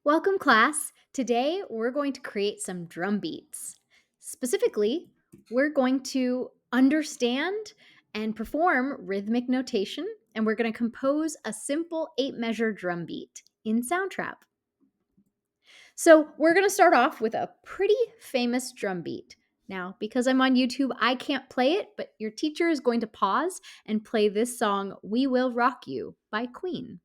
Welcome, class. Today, we're going to create some drum beats. Specifically, we're going to understand and perform rhythmic notation, and we're going to compose a simple 8-measure drum beat in Soundtrap. So, we're going to start off with a pretty famous drum beat. Now, because I'm on YouTube, I can't play it, but your teacher is going to pause and play this song, We Will Rock You by Queen.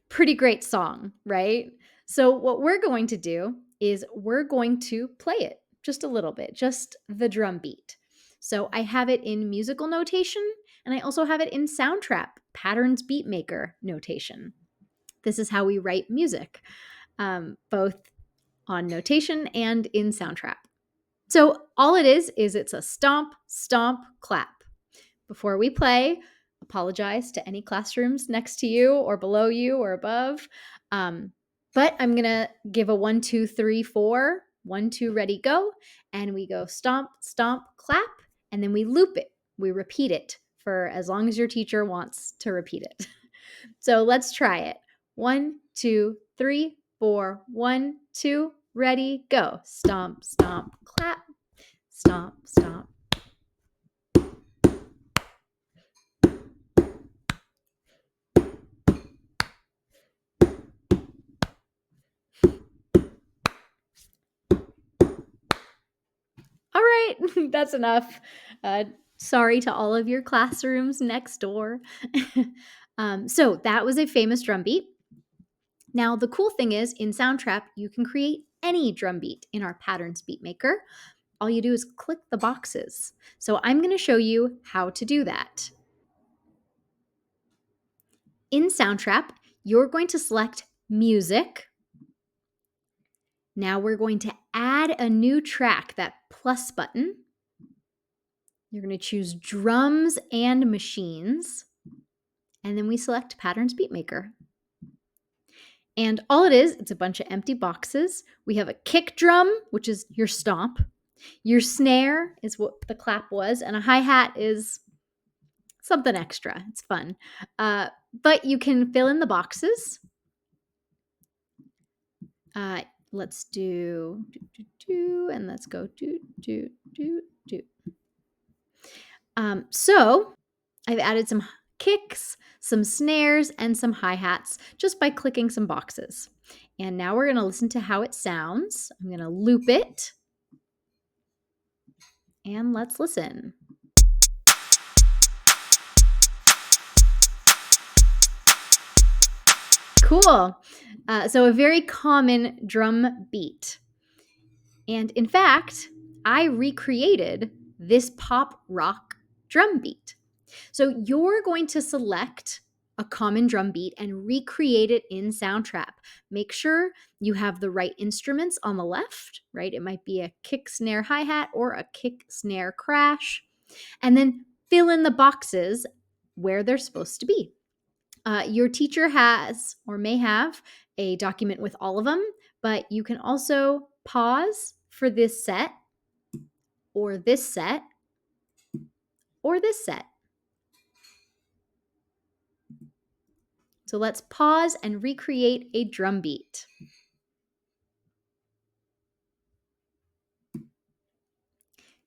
Pretty great song, right? So, what we're going to do is we're going to play it just a little bit, just the drum beat. So, I have it in musical notation and I also have it in Soundtrap, patterns beat maker notation. This is how we write music, both on notation and in Soundtrap. So, all it is it's a stomp, stomp, clap. Before we play, apologize to any classrooms next to you or below you or above. But I'm going to give a 1, 2, 3, 4, 1, 2, ready, go. And we go stomp, stomp, clap, and then we loop it. We repeat it for as long as your teacher wants to repeat it. So let's try it. 1, 2, 3, 4, 1, 2, ready, go. Stomp, stomp, clap, stomp, stomp. All right, that's enough. Sorry to all of your classrooms next door. So that was a famous drum beat. Now, the cool thing is in Soundtrap, you can create any drum beat in our patterns beat maker. All you do is click the boxes. So I'm going to show you how to do that. In Soundtrap, you're going to select Music. Now we're going to add a new track, that plus button. You're going to choose Drums and Machines. And then we select Patterns Beat Maker. And all it is, it's a bunch of empty boxes. We have a kick drum, which is your stomp. Your snare is what the clap was. And a hi-hat is something extra. It's fun. But you can fill in the boxes. Let's do, and let's go do. So I've added some kicks, some snares, and some hi-hats just by clicking some boxes. And now we're going to listen to how it sounds. I'm going to loop it. And let's listen. Cool. So a very common drum beat. And in fact, I recreated this pop rock drum beat. So you're going to select a common drum beat and recreate it in Soundtrap. Make sure you have the right instruments on the left, right? It might be a kick, snare, hi-hat or a kick, snare, crash. And then fill in the boxes where they're supposed to be. Your teacher has or may have a document with all of them, but you can also pause for this set or this set or this set. So let's pause and recreate a drum beat.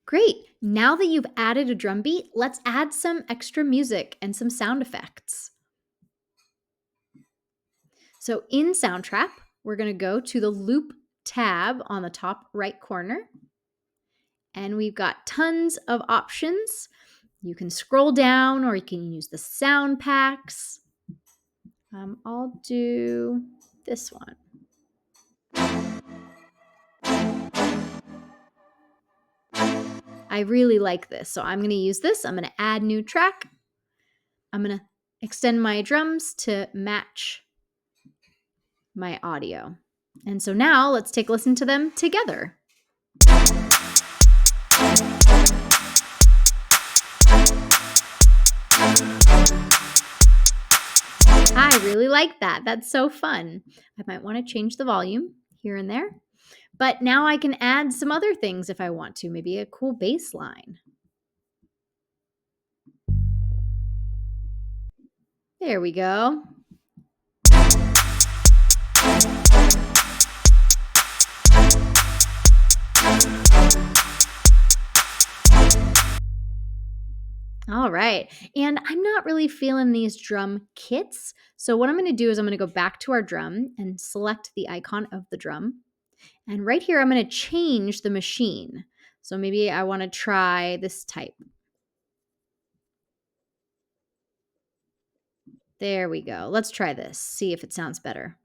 Great. Now that you've added a drum beat, let's add some extra music and some sound effects. So in Soundtrap, we're going to go to the Loop tab on the top right corner. And we've got tons of options. You can scroll down or you can use the sound packs. I'll do this one. I really like this, so I'm going to use this. I'm going to add new track. I'm going to extend my drums to match my audio. And so now let's take a listen to them together. I really like that. That's so fun. I might want to change the volume here and there. But now I can add some other things if I want to, maybe a cool bass line. There we go. All right. And I'm not really feeling these drum kits. So, what I'm going to do is I'm going to go back to our drum and select the icon of the drum. And right here, I'm going to change the machine. So, maybe I want to try this type. There we go. Let's try this, see if it sounds better.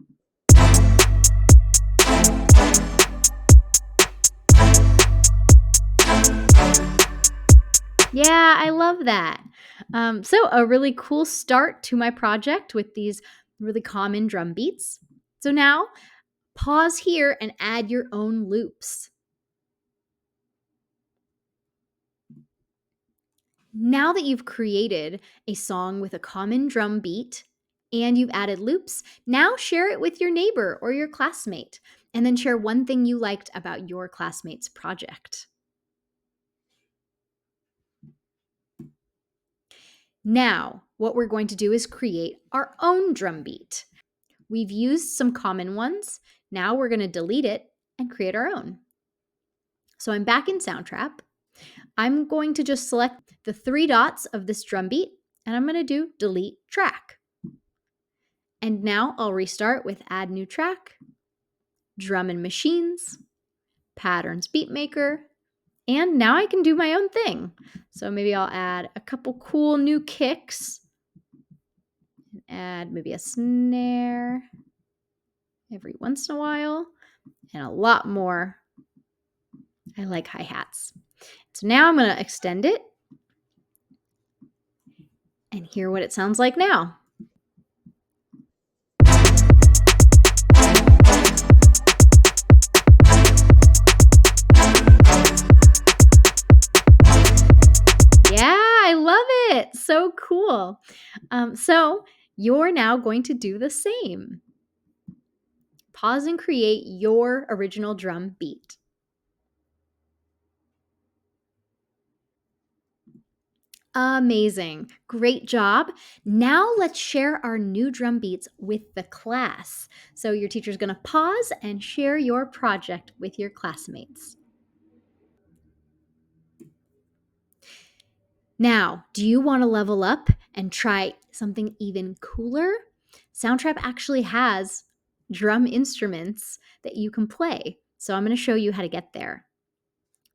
Yeah, I love that. So, a really cool start to my project with these really common drum beats. So, now pause here and add your own loops. Now that you've created a song with a common drum beat and you've added loops, now share it with your neighbor or your classmate, and then share one thing you liked about your classmate's project. Now, what we're going to do is create our own drum beat. We've used some common ones. Now we're going to delete it and create our own. So I'm back in Soundtrap. I'm going to just select the three dots of this drum beat and I'm going to do delete track. And now I'll restart with add new track, drum and machines, patterns beat maker, and now I can do my own thing. So maybe I'll add a couple cool new kicks, add maybe a snare every once in a while, and a lot more. I like hi-hats. So now I'm going to extend it and hear what it sounds like now. Yeah, I love it. So cool. So you're now going to do the same. Pause and create your original drum beat. Amazing. Great job. Now let's share our new drum beats with the class. So your teacher's going to pause and share your project with your classmates. Now, do you want to level up and try something even cooler? Soundtrap actually has drum instruments that you can play. So I'm going to show you how to get there.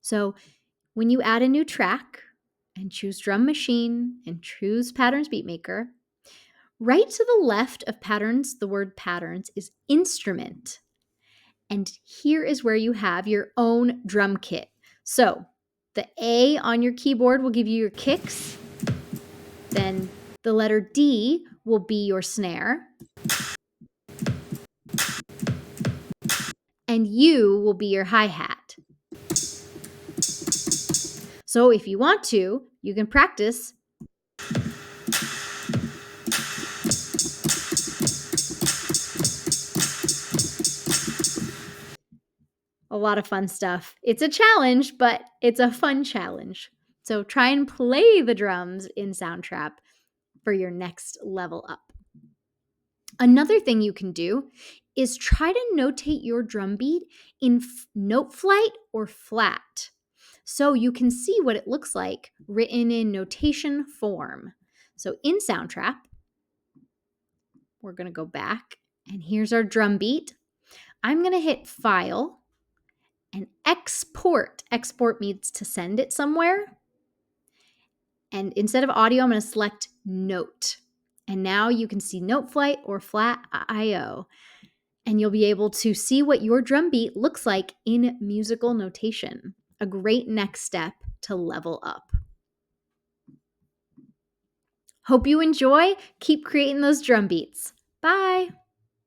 So when you add a new track and choose drum machine and choose patterns beat maker, right to the left of patterns, the word patterns is instrument. And here is where you have your own drum kit. So the A on your keyboard will give you your kicks. Then the letter D will be your snare. And U will be your hi-hat. So if you want to, you can practice. A lot of fun stuff. It's a challenge, but it's a fun challenge. So try and play the drums in Soundtrap for your next level up. Another thing you can do is try to notate your drum beat in note flight or flat, so you can see what it looks like written in notation form. So in Soundtrap, we're going to go back, and here's our drum beat. I'm going to hit File and Export. Export means to send it somewhere. And instead of audio, I'm going to select Note. And now you can see note flight or flat IO. And you'll be able to see what your drum beat looks like in musical notation. A great next step to level up. Hope you enjoy. Keep creating those drum beats. Bye.